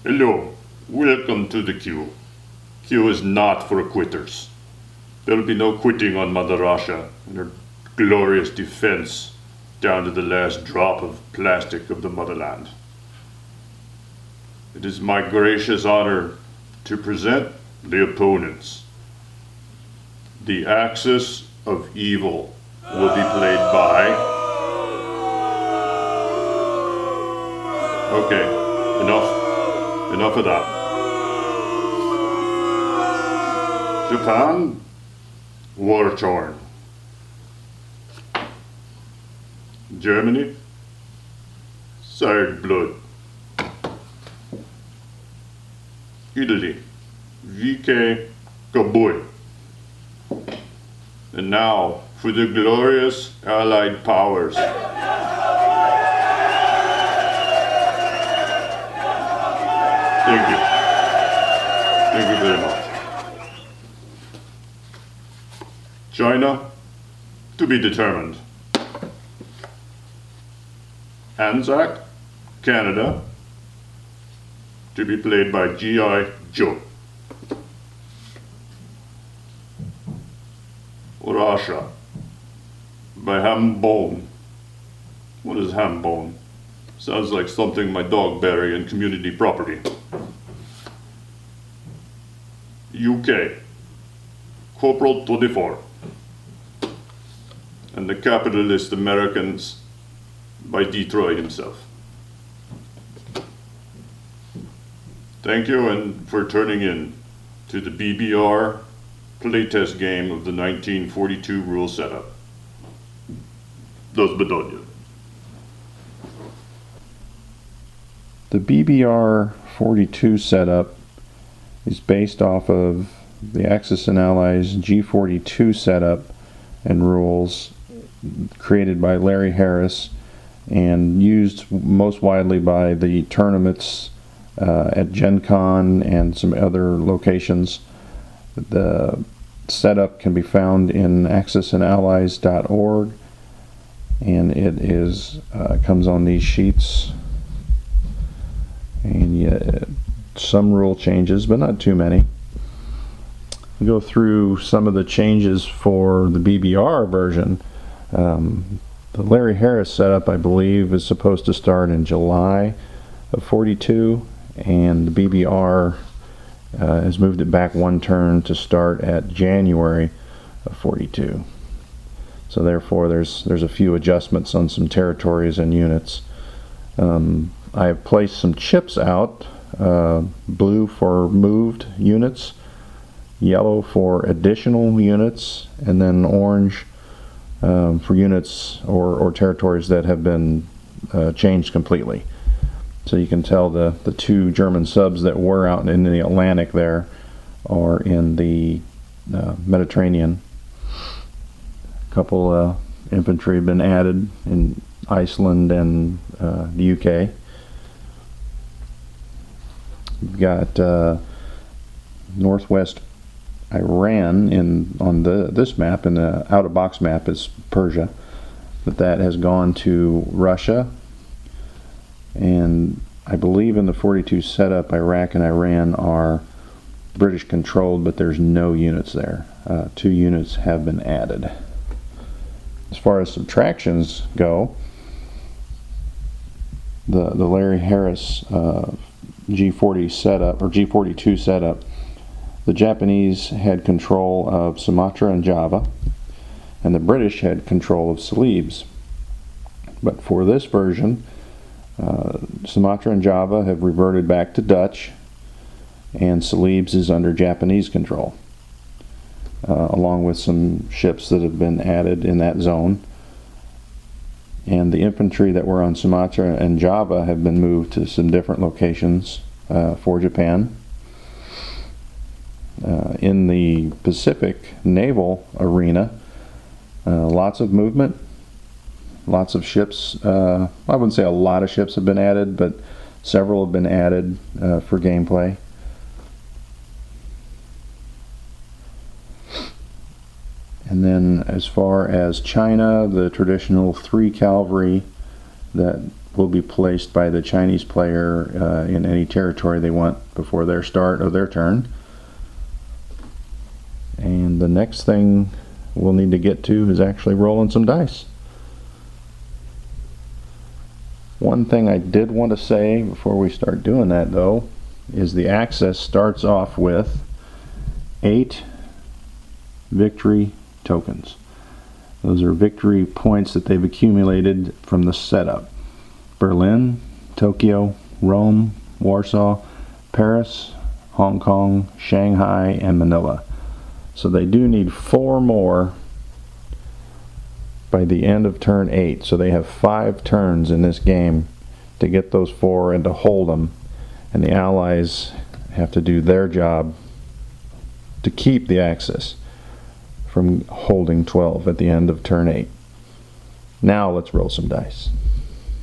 Hello, welcome to the queue. Queue is not for quitters. There'll be no quitting on Mother Russia and her glorious defense down to the last drop of plastic of the motherland. It is my gracious honor to present the opponents. The Axis of Evil will be played by... Okay, enough of that. Japan, war-torn. Germany, sired blood. Italy, VK Kabul. And now for the glorious Allied powers. Thank you. Thank you very much. China, to be determined. Anzac, Canada, to be played by G.I. Joe. Russia, by Hambone. What is Hambone? Sounds like something my dog bury in community property. UK, Corporal 24. And the capitalist Americans by Detroit himself. Thank you and for turning in to the BBR playtest game of the 1942 rule setup. Dos Bedonia. The BBR 42 setup is based off of the Axis and Allies G42 setup and rules created by Larry Harris and used most widely by the tournaments at Gen Con and some other locations. The setup can be found in axisandallies.org, and it is comes on these sheets, and some rule changes, but not too many. We'll go through some of the changes for the BBR version. The Larry Harris setup, I believe, is supposed to start in July of 42, and the BBR has moved it back one turn to start at January of 42. So therefore there's a few adjustments on some territories and units. I have placed some chips out, blue for moved units, yellow for additional units, and then orange for units or territories that have been changed completely. So you can tell the two German subs that were out in the Atlantic there are in the Mediterranean. A couple infantry have been added in Iceland and the UK. We've got northwest Iran on this map, and the out-of-box map is Persia, but that has gone to Russia. And I believe in the 42 setup, Iraq and Iran are British controlled, but there's no units there. 2 units have been added. As far as subtractions go, the Larry Harris G40 setup, or G42 setup, the Japanese had control of Sumatra and Java, and the British had control of Celebes. But for this version, Sumatra and Java have reverted back to Dutch, and Celebes is under Japanese control, along with some ships that have been added in that zone. And the infantry that were on Sumatra and Java have been moved to some different locations for Japan. In the Pacific naval arena, lots of movement, lots of ships. I wouldn't say a lot of ships have been added, but several have been added for gameplay. And then as far as China, the traditional 3 cavalry that will be placed by the Chinese player in any territory they want before their start of their turn. And the next thing we'll need to get to is actually rolling some dice. One thing I did want to say before we start doing that, though, is the access starts off with 8 victory tokens. Those are victory points that they've accumulated from the setup. Berlin, Tokyo, Rome, Warsaw, Paris, Hong Kong, Shanghai, and Manila. So they do need 4 more by the end of turn 8. So they have 5 turns in this game to get those 4 and to hold them. And the Allies have to do their job to keep the Axis from holding 12 at the end of turn 8. Now let's roll some dice.